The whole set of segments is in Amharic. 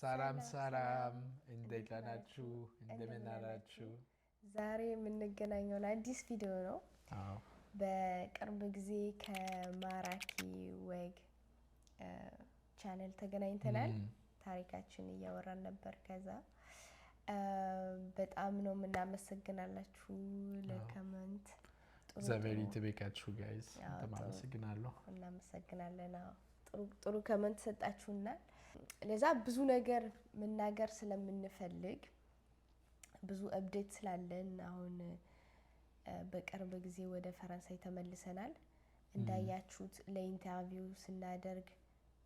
ሰላም ሰላም እንዴት ናችሁ? እንደምን አላችሁ? ዛሬ የምንገናኘው ለአዲስ ቪዲዮ ነው። አዎ በቅርብ ጊዜ ከማራኪ ወግ ቻነል ተገናኝተናል። ታሪካችን እያወራን ነበር። ከዛ በጣም ነው የምናመሰግናላችሁ ለኮሜንት ዘቬሪ ትቤካችሁ ጋይስ ተማመሰግናለሁ። እናመሰግናለን። ጥሩ ኮሜንት ሰጣችሁናል። ለዛ ብዙ ነገር መናገር ስለምንፈልግ ብዙ አፕዴት ስላለን አሁን በቅርብ ጊዜ ወደ ፈረንሳይ ተመልሰናል። እንዳያችሁት ለኢንተርቪው ስናደርግ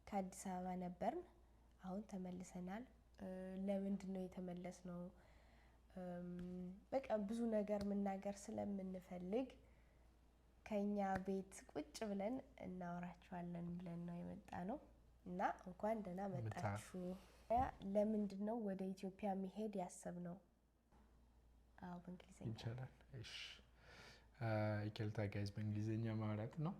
ከአዲስ አበባ ነበር። አሁን ተመልሰናል። ለምንድን ነው የተመለስነው? በቃ ብዙ ነገር መናገር ስለምንፈልግ ከኛ ቤት ቁጭ ብለን እናወራችኋለን ብለን ነው የመጣነው እና እንኳን ደህና መጣችሁ። ለምንድን ነው ወደ ኢትዮጵያ መሄድ ያሰብነው? አዎ በእንግሊዘኛ ይቻላል። እሺ ይከልታ ጋይስ በእንግሊዘኛ ማውራት ነው።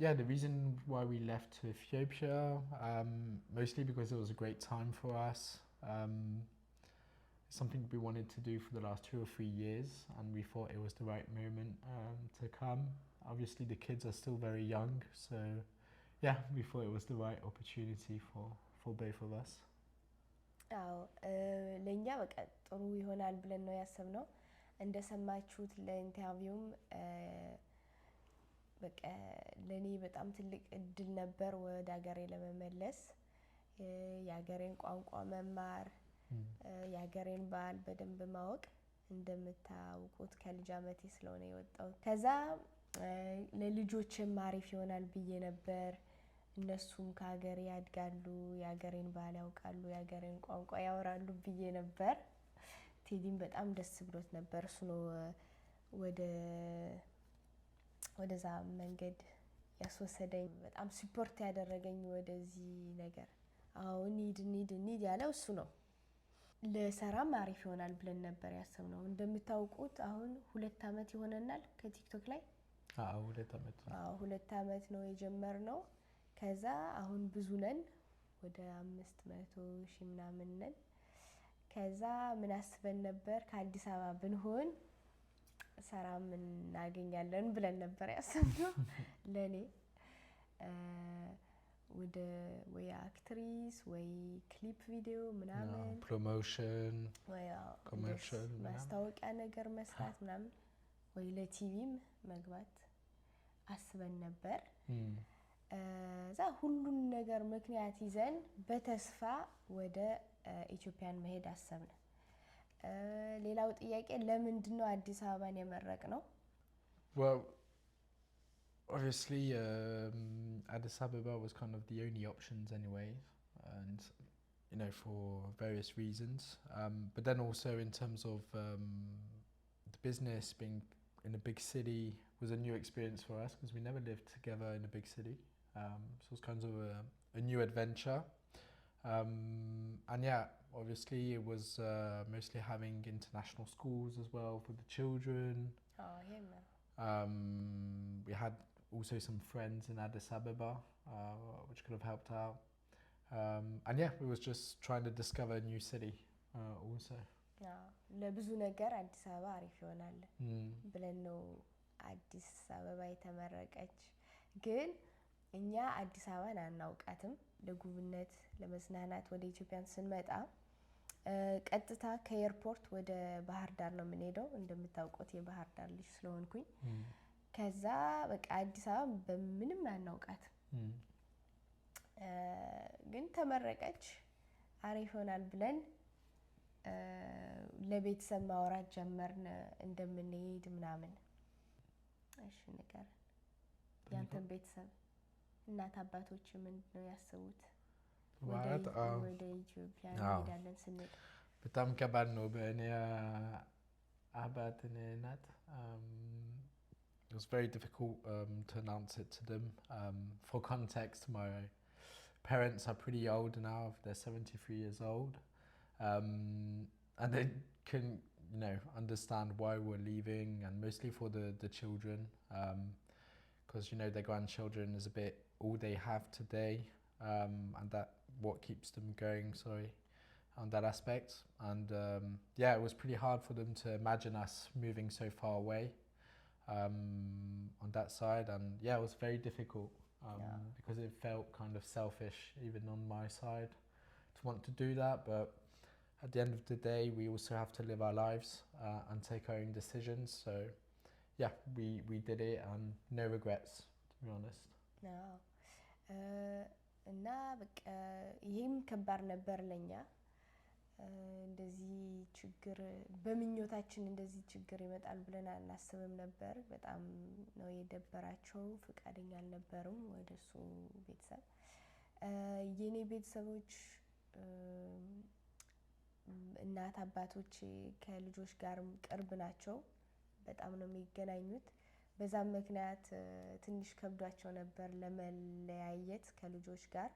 Yeah, the reason why we left Ethiopia, mostly because it was a great time for us. Something we wanted to do for the last 2 or 3 years, and we thought it was the right moment to come. Obviously, the kids are still very young, so yeah, we thought it was the right opportunity for both of us. አዎ ለኛ በቃ ጥሩ ይሆናል ብለን ነው ያሰብነው። እንደሰማችሁት ለኢንተርቪውም በቃ ለኔ በጣም ትልቅ እድል ነበር ወደ ሀገሬ ለመመለስ። የሀገሬን ቋንቋ መማር፣ የሀገሬን ባህል በደንብ ማወቅ። እንደምታውቁት ከልጅ አመቴ ስለሆነ የወጣው ከዛ ለልጆችም አሪፍ ይሆናል ብዬ ነበር። እነሱም ከሀገሬ ያድጋሉ፣ የሀገሬን ባህል ያውቃሉ፣ የሀገሬን ቋንቋ ያወራሉ ብዬ ነበር። ቴዲም በጣም ደስ ብሎት ነበር። እሱ ነው ወደዛ መንገድ ያስወሰደኝ፣ በጣም ሰፖርት ያደረገኝ ወደዚህ ነገር። አሁን ኒድ ያለው እሱ ነው። ለሰራም አሪፍ ይሆናል ብለን ነበር ያሰብነው። እንደምታውቁት አሁን 2 አመት ይሆነናል ከቲክቶክ ላይ። አዎ 2 አመት ነው። አዎ 2 አመት ነው የጀመርነው። ከዛ አሁን ብዙ ነን፣ ወደ 500,000 ምናምን ነን። ከዛ ምን አስበን ነበር? ከአዲስ አበባ ብንሆን ሰራም እናገኛለን ብለን ነበር ያሰብነው። ለኔ ወደ ወይ አክትሪስ ወይ ክሊፕ ቪዲዮ ምናምን ፕሮሞሽን ወይ ኮመርሻል ማስታወቂያ ነገር መስራት ምናምን ወይ ለቲቪም መግባት አስበን ነበር። እዛ ሁሉን ነገር ምክንያት ይዘን በተስፋ ወደ ኢትዮጵያን መሄድ አሰብን። ሌላው ጥያቄ ለምንድን ነው አዲስ አበባን የመረጥነው? Well, obviously Addis Ababa was kind of the only options anyway, and you know, for various reasons, but then also in terms of the business, being in a big city was a new experience for us because we never lived together in a big city. So it was kind of a new adventure, and yeah, obviously it was mostly having international schools as well for the children. Oh, yeah. We had also some friends in Addis Ababa, which could have helped out, and yeah, we was just trying to discover a new city also. ለብዙ ነገር አዲስ አበባ አሪፍ ይሆናል ብለን ነው አዲስ አበባ የተመረቀች። ግን እኛ አዲስ አበባን አናውቃትም። ለጉብኝት ለመዝናናት ወደ ኢትዮጵያ ስንመጣ ቀጥታ ከኤርፖርት ወደ ባህር ዳር ነው የምንሄደው። እንደምታውቁት የባህር ዳር ልጅ ስለሆንኩኝ ከዛ በቃ አዲስ አበባ በምንም አናውቃትም። ግን ተመረቀች አሪፍ ይሆናል ብለን ለቤተሰብ ማውራት ጀመርን እንደምንሄድ ምናምን። እሺ ንገረን፣ ያንተን ቤተሰብ እናት አባቶች ምንድን ነው ያሰቡት? ወደ ኢትዮጵያ እንሄዳለን ስንል በጣም ከባድ ነው። በእኔ አባትና እናት it was very difficult to announce it to them. For context, my parents are pretty old now. They're 73 years old. And they can, you know, understand why we're leaving, and mostly for the children, because you know their grandchildren is a bit all they have today, and that what keeps them going. Sorry, on that aspect. And yeah, it was pretty hard for them to imagine us moving so far away on that side. And yeah, it was very difficult because it felt kind of selfish, even on my side, to want to do that. But at the end of the day, we also have to live our lives and take our own decisions. So yeah, we did it and no regrets, to be honest. እና በቃ ይሄም ከባድ ነበር ለኛ። እንደዚህ ችግር በምኞታችን እንደዚህ ችግር ይመጣል ብለን አናስብም ነበር። በጣም ነው የደበራቸው፣ ፍቃደኛ አልነበሩም ወደሱ ቤተሰብ። የኔ ቤተሰቦች እናት አባቶች ከልጆች ጋርም ቅርብ ናቸው፣ በጣም ነው የሚገናኙት። በዛም ምክንያት ትንሽ ከብዷቸው ነበር ለመለያየት ከልጆች ጋር።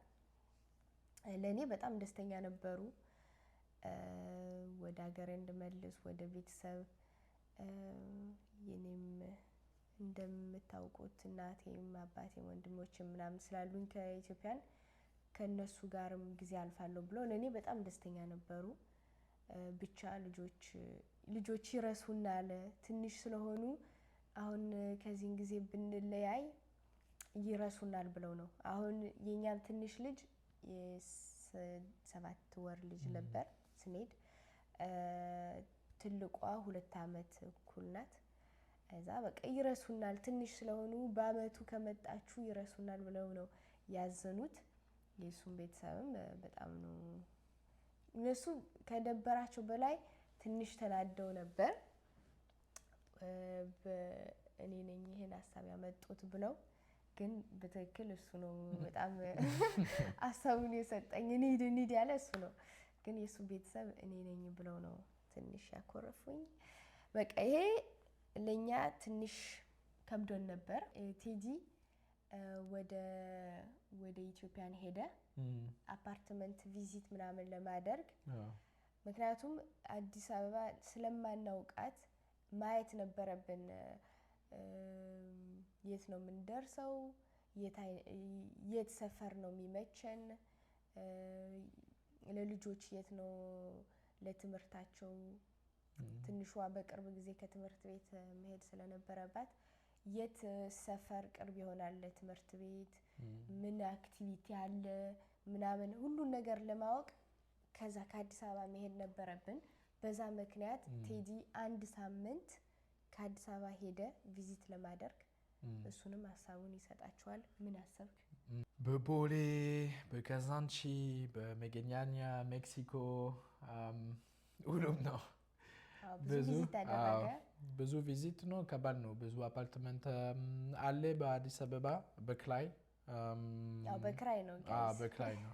ለኔ በጣም ደስተኛ ነበሩ ወደ ሀገሬ እንድመልስ ወደ ቤተሰብ። የኔም እንደምታውቁት እናቴም አባቴም ወንድሞችም ምናምን ስላሉኝ ከኢትዮጵያን ከነሱ ጋርም ጊዜ አልፋለሁ ብለው ለኔ በጣም ደስተኛ ነበሩ። ብቻ ልጆች ይረሱናል ትንሽ ስለሆኑ አሁን ከዚህን ጊዜ ብንለያይ ይረሱናል ብለው ነው። አሁን የኛን ትንሽ ልጅ የ7 ወር ልጅ ነበር ስንሄድ፣ ትልቋ 2 አመት እኩል ናት። እዛ በቃ ይረሱናል ትንሽ ስለሆኑ በአመቱ ከመጣችሁ ይረሱናል ብለው ነው ያዘኑት። የሱም ቤተሰብም በጣም ነው እነሱ ከደበራቸው በላይ ትንሽ ተናደው ነበር። እኔ ነኝ ይሄን ሐሳብ ያመጡት ብለው፣ ግን በትክክል እሱ ነው በጣም ሐሳቡን የሰጠኝ። እንሂድ ያለ እሱ ነው። ግን የሱ ቤተሰብ እኔ ነኝ ብለው ነው ትንሽ ያኮረፉኝ። በቃ ይሄ ለኛ ትንሽ ከብዶን ነበር። ቴዲ ወደ ኢትዮጵያን ሄደ አፓርትመንት ቪዚት ምናምን ለማድረግ። ምክንያቱም አዲስ አበባ ስለማናውቃት ማየት ነበረብን። የት ነው የምንደርሰው፣ የት ሰፈር ነው የሚመቸን፣ ለልጆች የት ነው ለትምህርታቸው። ትንሿ በቅርብ ጊዜ ከትምህርት ቤት መሄድ ስለነበረባት የት ሰፈር ቅርብ ይሆናል ለትምህርት ቤት፣ ምን አክቲቪቲ አለ ምናምን ሁሉን ነገር ለማወቅ ከዛ ከአዲስ አበባ መሄድ ነበረብን። በዛ ምክንያት ቴዲ 1 ሳምንት ከአዲስ አበባ ሄደ ቪዚት ለማድረግ። እሱንም ሐሳቡን ይሰጣቸዋል። ምን አሰብክ? በቦሌ፣ በካዛንቺ፣ በመገናኛ ሜክሲኮ ሁሉም ነው። ብዙ ቪዚት ነው። ከባድ ነው። ብዙ አፓርትመንት አለ በአዲስ አበባ በክራይ። በክራይ ነው። በክራይ ነው።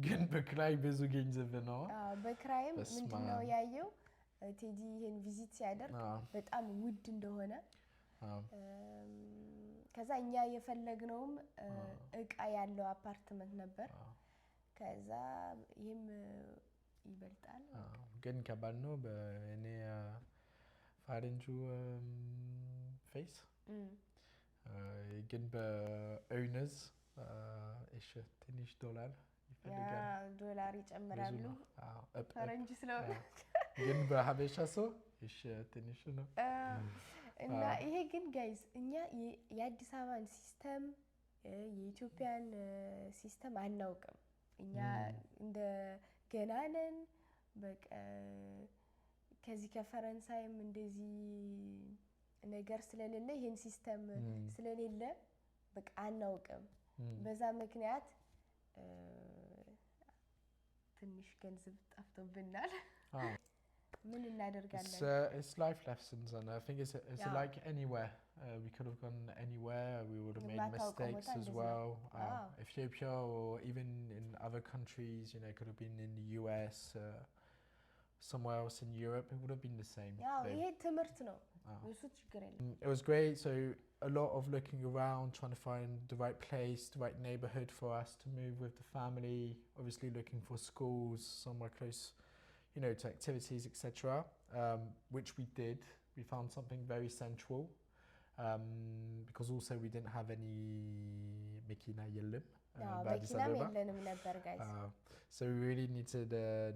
ግን በክራይ ብዙ ገንዘብ ነው። በክራይም ምንድነው ያየው ቴዲ ይሄን ቪዚት ሲያደርግ በጣም ውድ እንደሆነ። ከዛ እኛ የፈለግነውም እቃ ያለው አፓርትመንት ነበር። ከዛ ይሄም ይበልጣል። ግን ከባድ ነው። በእኔ ፋረንጁ ፌስ ግን በኦነርስ ትንሽ ዶላር ይፈልጋል። ዶላር ይጨምራሉ ፈረንጅ ስለሆነ። ግን በሀበሻ ሰው ትንሽ ነው። እና ይሄ ግን ጋይዝ እኛ የአዲስ አበባን ሲስተም የኢትዮጵያን ሲስተም አናውቅም። እኛ እንደ ገና ነን። በቃ ከዚህ ከፈረንሳይም እንደዚህ ነገር ስለሌለ ይሄን ሲስተም ስለሌለ በቃ አናውቅም። በዛ ምክንያት ትንሽ ገንዘብ ጠፍቶብናል። ምን እናደርጋለን? It's life lessons, and I think it's like anywhere. We could have gone anywhere. We would have made mistakes as well. Ethiopia, or even in other countries, you know, it could have been in the US, somewhere else in Europe. It would have been the same. ይሄ ትምህርት ነው። It was great. So a lot of looking around, trying to find the right place, the right neighborhood for us to move with the family. Obviously, looking for schools somewhere close, you know, to activities, etc. Which we did. We found something very central, because also we didn't have any መኪና የለም በአዲስ መኪናም አበባ የለንም ነበር guys. So we really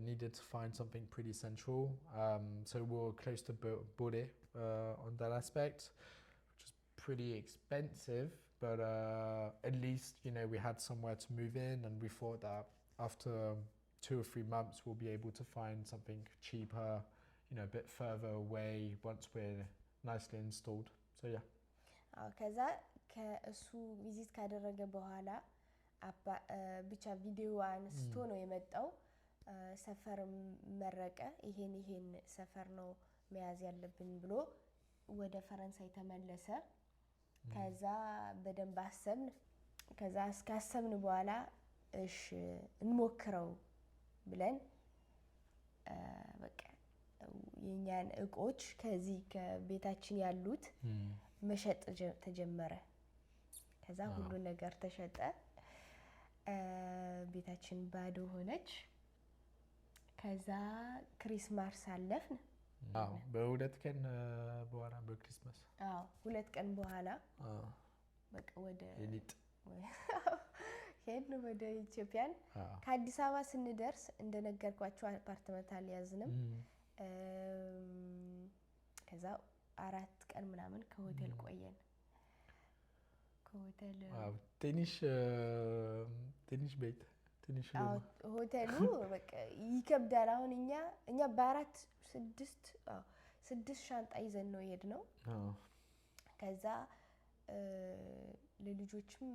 needed to find something pretty central. So we were close to Bode on that aspect, which is pretty expensive, but at least, you know, we had somewhere to move in, and we thought that after 2 or 3 months we'll be able to find something cheaper, you know, a bit further away once we're nicely installed. So yeah. ከዛ ከእሱ ቪዚት ካደረገ በኋላ ብቻ ቪዲዮ አንስቶ ነው የመጣው ሰፈር መረቀ ይሄን ሰፈር ነው መያዝ ያለብን ብሎ ወደ ፈረንሳይ ተመለሰ ከዛ በደንብ አሰብን ከዛ እስካሰብን በኋላ እሺ እንሞክረው ብለን በቃ የኛን እቆች ከዚህ ከቤታችን ያሉት መሸጥ ተጀመረ ከዛ ሁሉ ነገር ተሸጠ ቤታችን ባዶ ሆነች ከዛ ክሪስማስ አለፍን በሁለት ቀን በኋላ በክሪስማስ 2 ቀን በኋላ በቃ ወደ ኤሊት ሄድን ወደ ኢትዮጵያን ከአዲስ አበባ ስንደርስ እንደነገርኳችሁ አፓርትመንት አልያዝንም ከዛ 4 ቀን ምናምን ከሆቴል ቆየን ከሆቴል ትንሽ ቤት ትንሽ ሆቴሉ በቃ ይከብዳል አሁን እኛ በአራት 6 ሻንጣ ይዘን ነው የሄድነው ከዛ ለልጆችም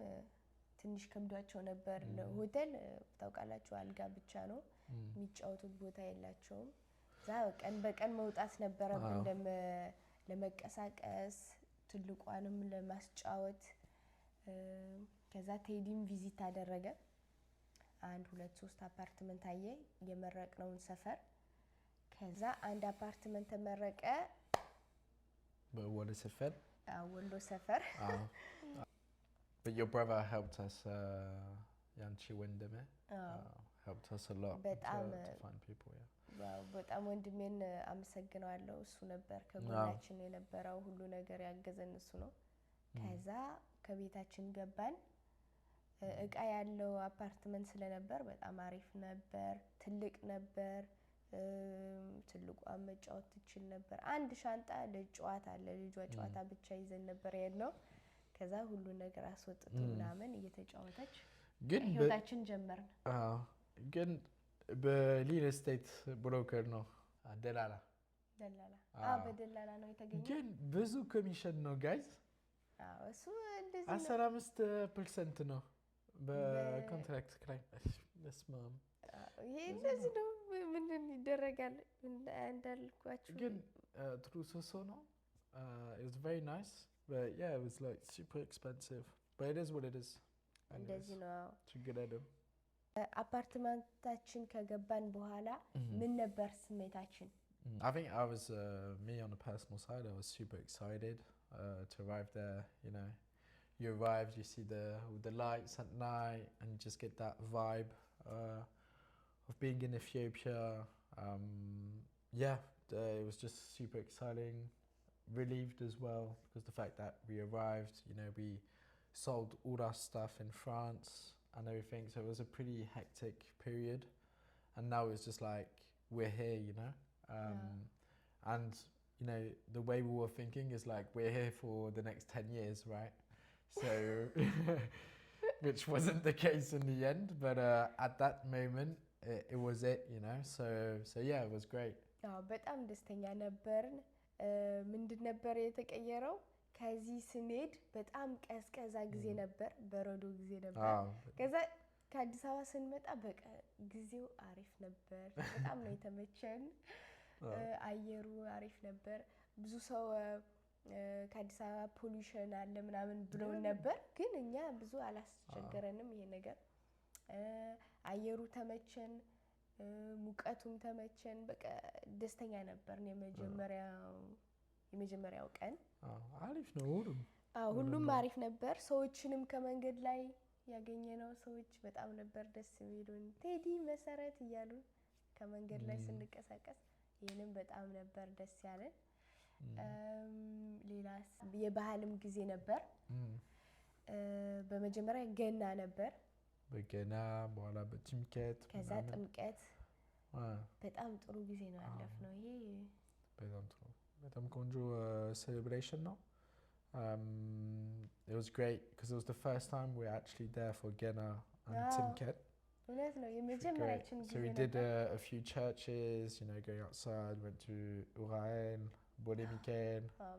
ትንሽ ከብዷቸው ነበር ለሆቴል ታውቃላችሁ አልጋ ብቻ ነው የሚጫወቱት ቦታ የላቸውም ዛ ቀን በቀን መውጣት ነበረብን ለመቀሳቀስ ትልቋንም ለማስጫወት ከዛ ቴዲም ቪዚት አደረገ 1 2 3 አፓርትመንት አየ የመረቅነውን ሰፈር ከዛ አንድ አፓርትመንት ተመረቀ በወሎ ሰፈር ወሎ ሰፈር But your brother helped us ያንቺ ወንድሜ helped us a lot to find people በጣም ወንድሜን አመሰግናለሁ እሱ ነበር ከጎናችን የነበረው ሁሉ ነገር ያገዘን እሱ ነው ከዛ ከቤታችን ገባን እቃ ያለው አፓርትመንት ስለነበር በጣም አሪፍ ነበር ትልቅ ነበር ትልቁ መጫወት ትችል ነበር አንድ ሻንጣ ለጨዋታ ለልጇ ጨዋታ ብቻ ይዘን ነበር ያለው ከዛ ሁሉ ነገር አስወጥቶ ምናምን እየተጫወተች ግን ህይወታችን ጀመርን ግን በሪል ስቴት ብሮከር ነው ደላላ በደላላ ነው የተገኘው ግን ብዙ ኮሚሽን ነው ጋይስ እሱ እንደዚህ 15% ነው በኮንትራክት ላይ ለስማም ይሄ እንደዚህ ነው ምን ይደረጋል እንዳልኳችሁ ግን true so no it was very nice but yeah it was like super expensive but it is what it is እንደዚህ ነው ችግር አይደለም አፓርትመንታችን ከገባን በኋላ ምን ነበር ስሜታችን I think I was me on the personal side I was super excited to arrive there you know you arrive you see the lights at night and you just get that vibe of being in Ethiopia it was just super exciting relieved as well because the fact that we arrived you know we sold all our stuff in France and everything so it was a pretty hectic period and now it's just like we're here you know and you know the way we were thinking is like we're here for the next 10 years right so which wasn't the case in the end but at that moment it was it you know so yeah it was great በጣም ደስተኛ ነበርን ምንድን ነበር የተቀየረው ከዚህ ስንሄድ በጣም ቀዝቀዛ ጊዜ ነበር በረዶ ጊዜ ነበር ከዛ ከአዲስ አበባ ስንመጣ በቃ ጊዜው አሪፍ ነበር በጣም ነው የተመቸን አየሩ አሪፍ ነበር ብዙ ሰው ከአዲስ አበባ ፖሊሽን አለ ምናምን ብለው ነበር ግን እኛ ብዙ አላስቸገረንም ይሄ ነገር አየሩ ተመቸን ሙቀቱም ተመቸን በቃ ደስተኛ ነበርን የመጀመሪያው ቀን አሪፍ ነው ሁሉም አሪፍ ነበር ሰዎችንም ከመንገድ ላይ ያገኘነው ሰዎች በጣም ነበር ደስ የሚሉን ቴዲ መሰረት እያሉ ከመንገድ ላይ ስንቀሳቀስ ይሄንም በጣም ነበር ደስ ያለን ሌላስ የባህልም ጊዜ ነበር በመጀመሪያ ገና ነበር። በገና በኋላ በጥምቀት ከዛ ምናምን። ጥምቀት አዎ፣ በጣም ጥሩ ጊዜ ነው ያለፍነው። ይሄ በጣም ጥሩ በጣም ቆንጆ celebration ነው። It was great because it was the first time we were actually there for Gena and አዎ፣ Timket. እውነት ነው Great. የመጀመሪያችን So ጊዜ we did ነበር። a few churches, you know, going outside, went to Urael, Bode Miken. አዎ፣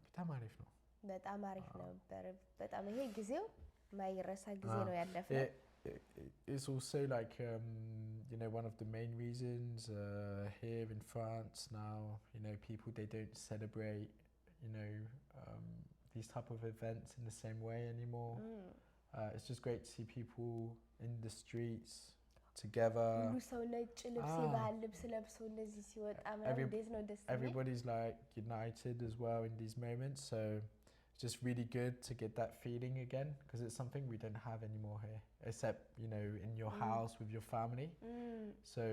በጣም አሪፍ ነው። በጣም አሪፍ ነበር። በጣም ይሄ ጊዜው ማይረሳ ጊዜ ነው ያለፍነው። It's also like, you know, one of the main reasons here in France now, you know, people, they don't celebrate, you know, these type of events in the same way anymore. It's just great to see people in the streets together. ሁሉ ሰው ነጭ ልብስ የባህል ልብስ ለብሶ እንደዚህ ሲወጣ ምናምን እንዴት ነው ደስ የሚል። Everybody's like united as well in these moments, so it's just really good to get that feeling again because it's something we don't have anymore here, except, you know, in your house with your family. So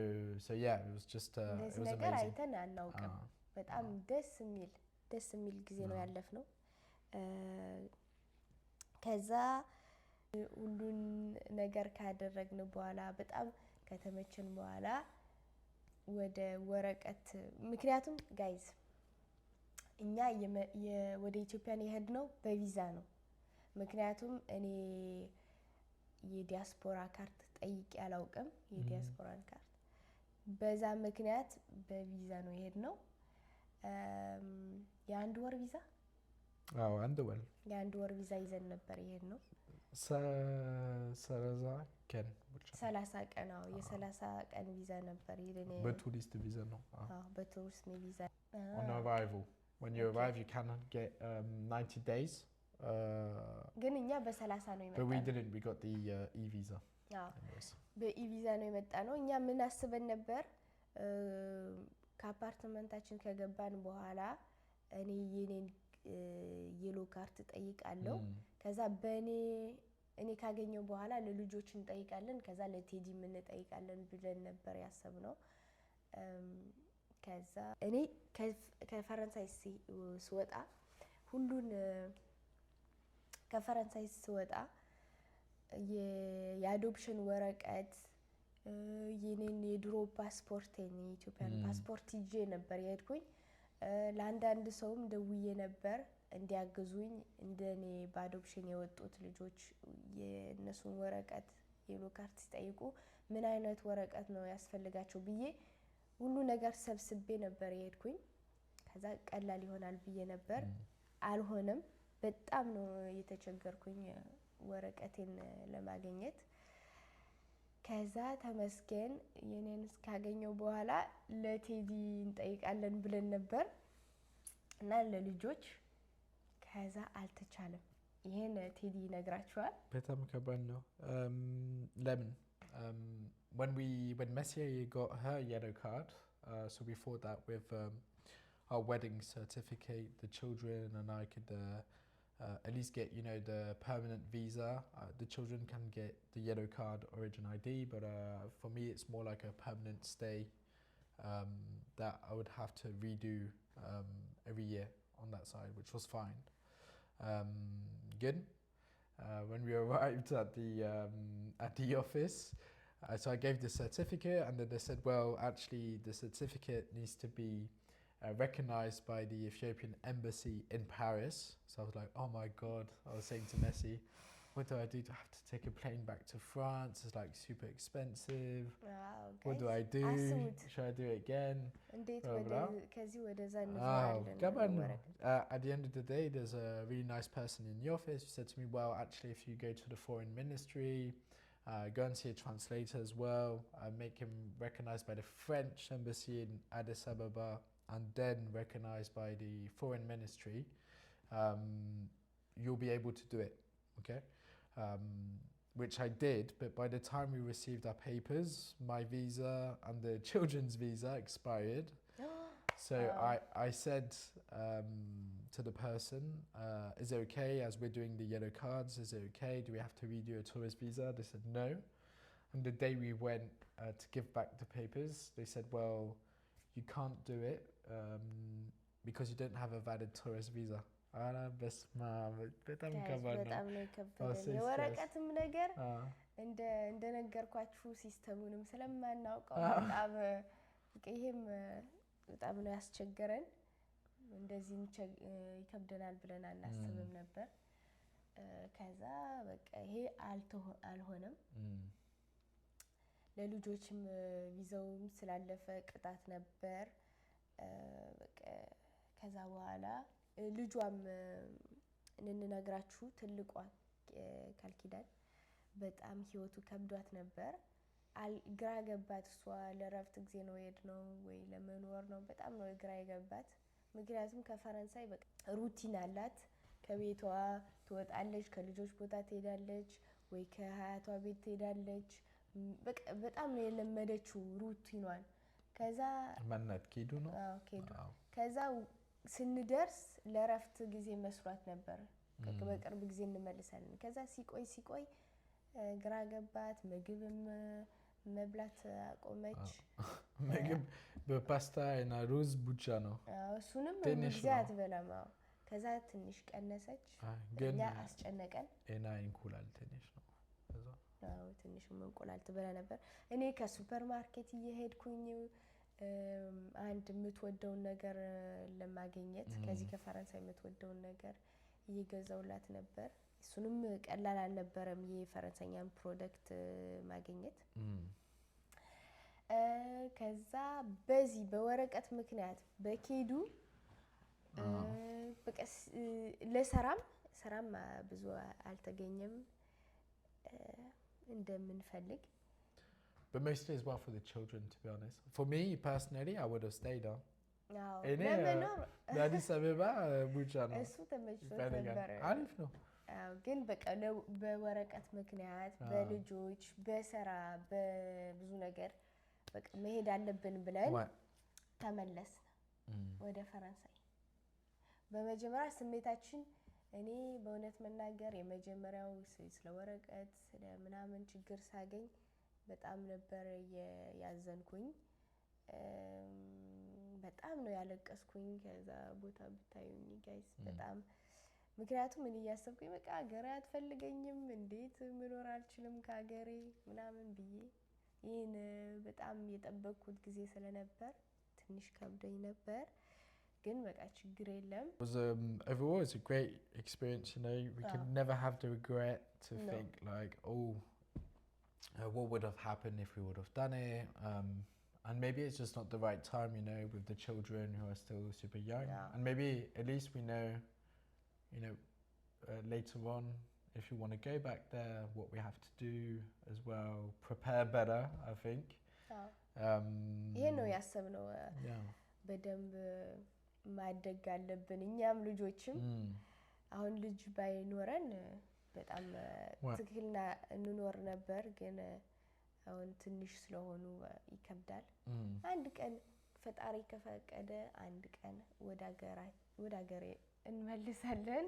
yeah, it was just it እንደዚህ was ነገር amazing. አይተን አናውቅም። በጣም ደስ የሚል ጊዜ ነው ያለፍነው። ከዛ ሁሉን ነገር ካደረግን በኋላ በጣም ከተመቸን በኋላ ወደ ወረቀት ምክንያቱም ጋይዝ እኛ ወደ ኢትዮጵያን የሄድነው በቪዛ ነው። ምክንያቱም እኔ የዲያስፖራ ካርት ጠይቄ አላውቅም፣ የዲያስፖራን ካርት። በዛ ምክንያት በቪዛ ነው የሄድነው። የአንድ ወር ቪዛ የአንድ ወር ቪዛ ይዘን ነበር የሄድነው። 30 ቀን ነው የ30 ቀን ቪዛ ነበር የሄድነው። በቱሪስት ቪዛ ነው። በቱሪስት ቪዛ On arrival, when you arrive, you cannot get 90 days. ግን እኛ በ30 ነው But we የመጣነው። didn't. We got the e-visa. በኢ-ቪዛ ነው የመጣነው። እኛ ምን አስበን ነበር ከአፓርትመንታችን ከገባን በኋላ እኔ የኔን የሎ ካርት ጠይቃለሁ። ከዛ እኔ ካገኘው በኋላ ለልጆች እንጠይቃለን፣ ከዛ ለቴዲ ምን እንጠይቃለን ብለን ነበር ያሰብነው። ከዛ እኔ ከፈረንሳይ ስወጣ ከፈረንሳይ ስወጣ የአዶፕሽን ወረቀት የኔን የድሮ ፓስፖርቴን የኢትዮጵያን ፓስፖርት ይዤ ነበር የሄድኩኝ። ለአንዳንድ ሰውም ደውዬ ነበር እንዲያግዙኝ እንደኔ በአዶፕሽን የወጡት ልጆች የነሱን ወረቀት የሎ ካርት ሲጠይቁ ምን አይነት ወረቀት ነው ያስፈልጋቸው ብዬ ሁሉ ነገር ሰብስቤ ነበር የሄድኩኝ። ከዛ ቀላል ይሆናል ብዬ ነበር፣ አልሆነም። በጣም ነው የተቸገርኩኝ ወረቀቴን ለማግኘት። ከዛ ተመስገን የኔን እስካገኘው በኋላ ለቴዲ እንጠይቃለን ብለን ነበር እና ለልጆች። ከዛ አልተቻለም። ይሄን ቴዲ ይነግራቸዋል። በጣም ከባድ ነው። ለምን when Messi got her yellow card, so we thought that with our wedding certificate, the children and I could at least get, you know, the permanent visa. The children can get the yellow card origin ID, but for me it's more like a permanent stay that I would have to redo every year on that side, which was fine. Good. When we arrived at the office, so I gave the certificate, and then they said, well, actually the certificate needs to be recognized by the Ethiopian embassy in Paris. So I was like, oh my God, I was saying to Messi, what do I do? Do I have to take a plane back to France? It's like super expensive. What do I do? Should I do it again? At the end of the day, there's a really nice person in the office who said to me, well, actually, if you go to the foreign ministry, go and see a translator as well, make him recognized by the French embassy in Addis Ababa, and then recognized by the foreign ministry, you'll be able to do it, okay? Which I did, but by the time we received our papers, my visa and the children's visa expired. So I said to the person, is it okay as we're doing the yellow cards, is it okay? Do we have to redo a tourist visa? They said no. And the day we went to give back the papers, they said, well, you can't do it because you don't have a valid tourist visa. ኧረ በስመ አብ በጣም ጋይስ ከባድ ነው። በጣም ነው የከበደን። የወረቀትም ነገር እንደነገርኳችሁ ሲስተሙንም ስለማናውቀው በጣም ይሄም በጣም ነው ያስቸገረን። እንደዚህ ይከብደናል ብለን አናስብም ነበር። ከዛ በቃ ይሄ አልሆነም። ለልጆችም ቪዛውም ስላለፈ ቅጣት ነበር። በቃ ከዛ በኋላ ልጇም እንነግራችሁ ትልቋ ካልኪዳን በጣም ህይወቱ ከብዷት ነበር። ግራ ገባት። እሷ ለረፍት ጊዜ ነው የሄድነው ወይ ለመኖር ነው? በጣም ነው ግራ የገባት። ምክንያቱም ከፈረንሳይ በቃ ሩቲን አላት። ከቤቷ ትወጣለች፣ ከልጆች ቦታ ትሄዳለች፣ ወይ ከሀያቷ ቤት ትሄዳለች። በቃ በጣም ነው የለመደችው ሩቲኗን። ከዛ ማናት ኬዱ ነው? አዎ ኬዱ። ከዛ ስንደርስ ለረፍት ጊዜ መስሏት ነበር። በቅርብ ጊዜ እንመልሳለን። ከዛ ሲቆይ ግራ ገባት። ምግብም መብላት አቆመች። ምግብ በፓስታ እና ሩዝ ብቻ ነው። እሱንም ጊዜ አትበላም። ከዛ ትንሽ ቀነሰች። እኛ አስጨነቀን። እና እንቁላል ትንሽ ነው። ትንሽ እንቁላል ትበላ ነበር። እኔ ከሱፐር ማርኬት እየሄድኩኝ አንድ የምትወደውን ነገር ለማግኘት ከዚህ ከፈረንሳይ የምትወደውን ነገር እየገዛውላት ነበር። እሱንም ቀላል አልነበረም የፈረንሳይኛን ፕሮዳክት ማግኘት። ከዛ በዚህ በወረቀት ምክንያት በኬዱ ለሰራም ብዙ አልተገኘም እንደምንፈልግ. But mostly as well for the children, to be honest. For me personally, I would have stayed on. እኔ በአዲስ አበባ ብቻ ነው እሱ ተመችቶት ነበር። አሪፍ ነው። ግን በቃ በወረቀት ምክንያት በልጆች በስራ በብዙ ነገር በቃ መሄድ አለብን ብለን ተመለስን ወደ ፈረንሳይ። በመጀመሪያ ስሜታችን እኔ በእውነት መናገር የመጀመሪያው ስለ ወረቀት ስለ ምናምን ችግር ሳገኝ በጣም ነበር ያዘንኩኝ። በጣም ነው ያለቀስኩኝ። ከዛ ቦታ ብታዩኝ ጋይስ በጣም ምክንያቱም እኔ እያሰብኩኝ በቃ ሀገሬ አትፈልገኝም፣ እንዴት መኖር አልችልም ከሀገሬ ምናምን ብዬ ይህን በጣም የጠበቅኩት ጊዜ ስለነበር ትንሽ ከብደኝ ነበር። ግን በቃ ችግር የለም። Overall it's a great experience, you know. We can never have the regret to think like, what would have happened if we would have done it. And maybe it's just not the right time, you know, with the children who are still super young. And maybe at least we know, you know, later on, if you want to go back there, what we have to do as well, prepare better, I think. ይሄ ነው ያሰብነው። በደንብ ማደግ አለብን እኛም ልጆችም። አሁን ልጅ ባይኖረን በጣም ትክክልና እንኖር ነበር። ግን አሁን ትንሽ ስለሆኑ ይከብዳል። አንድ ቀን ፈጣሪ ከፈቀደ አንድ ቀን ወደ ሀገሬ እንመልሳለን።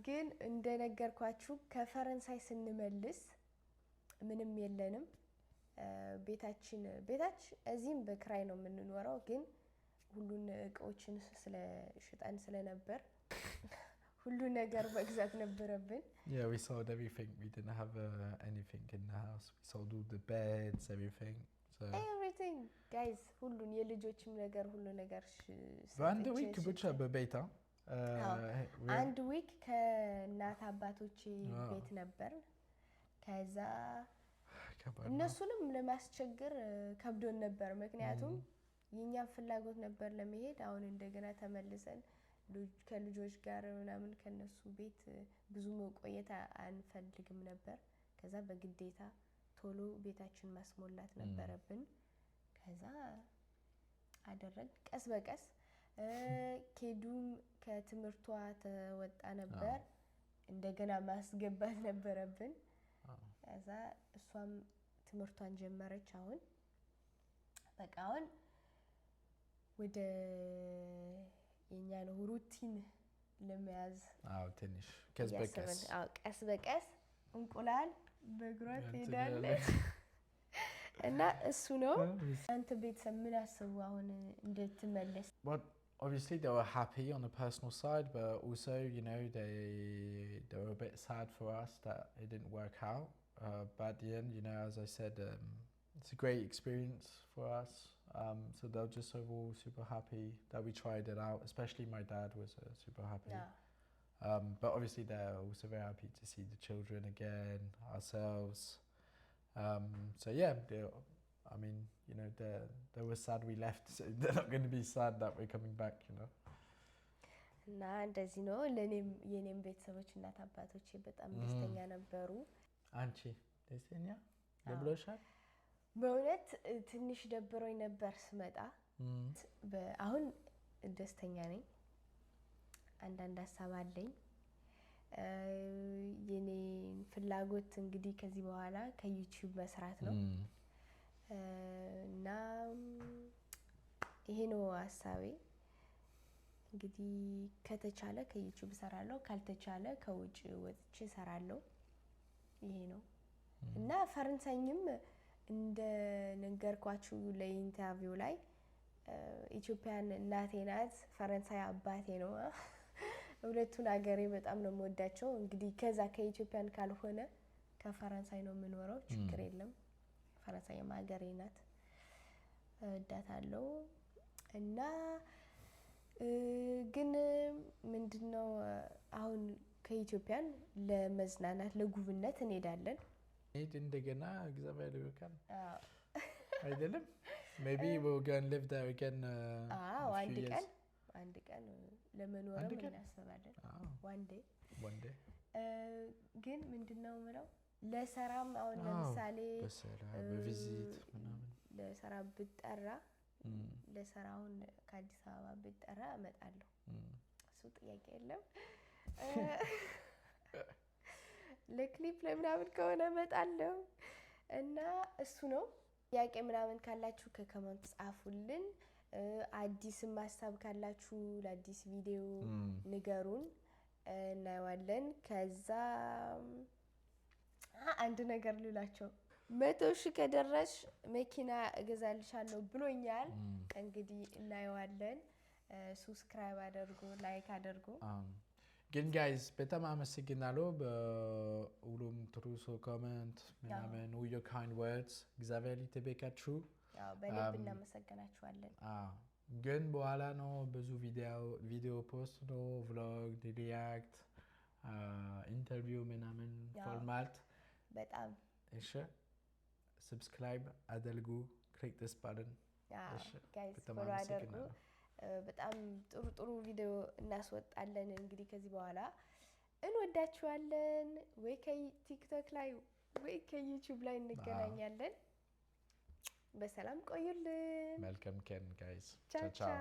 ግን እንደነገርኳችሁ ከፈረንሳይ ስንመልስ ምንም የለንም። ቤታችን እዚህም በክራይ ነው የምንኖረው። ግን ሁሉን እቃዎችን ሽጠን ስለነበር ሁሉ ነገር መግዛት ነበረብን። Yeah, we sold everything. We didn't have anything in the house. We sold all the beds, everything. So everything, guys, ሁሉን የልጆችም ነገር ሁሉ ነገር በአንድ ዊክ ብቻ በቤታ አንድ ዊክ ከእናት አባቶቼ ቤት ነበር። ከዛ እነሱንም ለማስቸገር ከብዶን ነበር። ምክንያቱም የኛ ፍላጎት ነበር ለመሄድ። አሁን እንደገና ተመልሰን ከልጆች ጋር ምናምን ከነሱ ቤት ብዙ መቆየት አንፈልግም ነበር። ከዛ በግዴታ ቶሎ ቤታችን ማስሞላት ነበረብን። ከዛ አደረግ ቀስ በቀስ ኬዱም ከትምህርቷ ተወጣ ነበር። እንደገና ማስገባት ነበረብን። ከዛ እሷም ትምህርቷን ጀመረች። አሁን በቃ አሁን ወደ የኛ ነው ሩቲን ለመያዝ ትንሽ ቀስ በቀስ እንቁላል በእግሯ ትሄዳለች እና እሱ ነው። አንተ ቤተሰብ ምን አስቡ አሁን እንድትመለስ? obviously they were happy on the personal side, but also, you know, they were a bit sad for us that it didn't work out. But at the end, you know, as I said, it's a great experience for us. So they're just overall super happy that we tried it out. Especially my dad was super happy. Yeah. But obviously they're also very happy to see the children again, ourselves. So yeah, I mean, you know, they were sad we left, so they're not going to be sad that we're coming back, you know. እና እንደዚህ ነው። ለኔም የኔም ቤተሰቦች እናት አባቶቼ በጣም ደስተኛ ነበሩ። አንቺ ደስተኛ ለብሎሻል? በእውነት ትንሽ ደብሮኝ ነበር ስመጣ። አሁን ደስተኛ ነኝ። አንዳንድ ሀሳብ አለኝ። የኔ ፍላጎት እንግዲህ ከዚህ በኋላ ከዩቲዩብ መስራት ነው። እና ይሄ ነው ሀሳቤ። እንግዲህ ከተቻለ ከዩቲዩብ እሰራለሁ፣ ካልተቻለ ከውጭ ወጥቼ እሰራለሁ። ይሄ ነው። እና ፈረንሳይም እንደ ነገርኳችሁ ለኢንተርቪው ላይ ኢትዮጵያን እናቴ ናት፣ ፈረንሳይ አባቴ ነው። ሁለቱን ሀገሬ በጣም ነው የምወዳቸው። እንግዲህ ከዛ ከኢትዮጵያን ካልሆነ ከፈረንሳይ ነው የምኖረው፣ ችግር የለም። ፈረንሳይም ሀገሬ ናት፣ እወዳታለሁ። እና ግን ምንድነው አሁን ከኢትዮጵያን ለመዝናናት ለጉብኝት እንሄዳለን። እንደገና እግዚአብሔር ይወቃል አይደለም? Maybe we'll go and live there again. አንድ ቀን ለመኖርም እናስባለን። one day ግን ምንድነው ምለው ለሰራም አሁን ለምሳሌ በቪዚት ምናምን ለሰራ ብጠራ ለሰራውን ከአዲስ አበባ ብጠራ እመጣለሁ። እሱ ጥያቄ የለም። ለክሊፕ ለምናምን ከሆነ እመጣለሁ። እና እሱ ነው። ጥያቄ ምናምን ካላችሁ ከኮሜንት ጻፉልን። አዲስም ሀሳብ ካላችሁ ለአዲስ ቪዲዮ ንገሩን፣ እናየዋለን። ከዛ አንድ ነገር ልላቸው 100,000 ከደረሽ መኪና እገዛልሻለሁ ብሎኛል። እንግዲህ እናየዋለን። ሰብስክራይብ አድርጉ፣ ላይክ አድርጉ። ግን ጋይስ በጣም አመሰግናለሁ በሁሉም ጥሩ ኮሜንት ምናምን your kind words እግዚአብሔር ይባርካችሁ። በልብ እናመሰግናችኋለን። ግን በኋላ ነው ብዙ ቪዲዮ ፖስት ነው፣ ቭሎግ፣ ሪያክት፣ ኢንተርቪው ምናምን ፎርማት በጣም እሺ። ሰብስክራይብ አድርጉ፣ ክሊክ this button። እሺ ጋይስ ፎሎ አድርጉ። በጣም ጥሩ ቪዲዮ እናስወጣለን። እንግዲህ ከዚህ በኋላ እንወዳችኋለን። ወይ ከቲክቶክ ላይ ወይ ከዩቲዩብ ላይ እንገናኛለን። በሰላም ቆዩልን። መልካም ቀን ጋይስ። ቻው ቻው።